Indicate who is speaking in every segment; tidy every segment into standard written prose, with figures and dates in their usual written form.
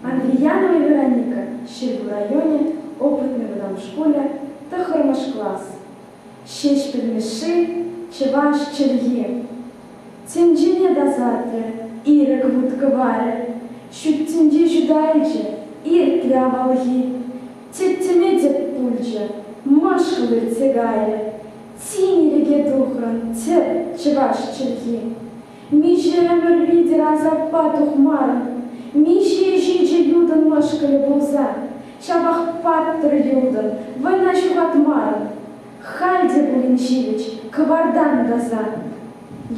Speaker 1: Андріянова Вероніка, ще в районі, опитний в школі та хормаш клас. Ще ж підміши, чи ваш чельє. Тінджіня до завтра, ірик гудкаваре, що тінджі жудайче, ір трявалгі. Тіттімедя пульче, машкали цигає, ціні ріге духран, чи ваш чельє. Міже емер лідера запату хмаран, міже жінче юдан машкали буза, шабах паттер юдан, война шугат маран. Хайде Булинчевич, кавардан газа,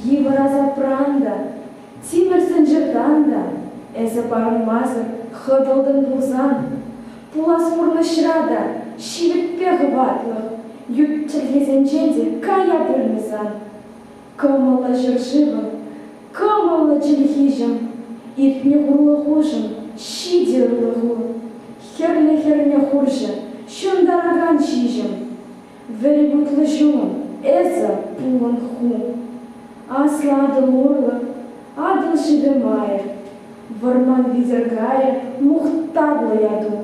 Speaker 1: Евраза пранда, Тимир Сенджерданда, Эза бармаза, хыдылдын бузан, Пулас мурнышрада, шивит пегватлых, Ют чельгезенчеде кая бульмизан. Кымылы жыржывын, кымылы чельхижым, Иртне хурлы хужым, шиде урлыгу, Херне хуржы, шундараган чижым. Веребутлы жон, эза пулан ху. Асла адыл урлы, адыл жидымая. Варман визергая, мухтаблы яду.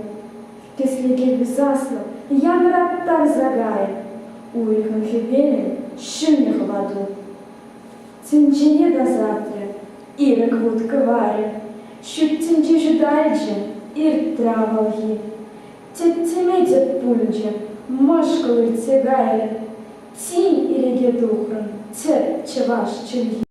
Speaker 1: Кеслеге визаслы, янраттар загая. Уйхан хебелен, шынех ладу. Тинчене до завтра, ирек вудкаваре. Щут тинче жидайджен, ир травалги. Теттемедет пунджен, машкали цигайли, тінь і ріге духран, чи ваш чельгі.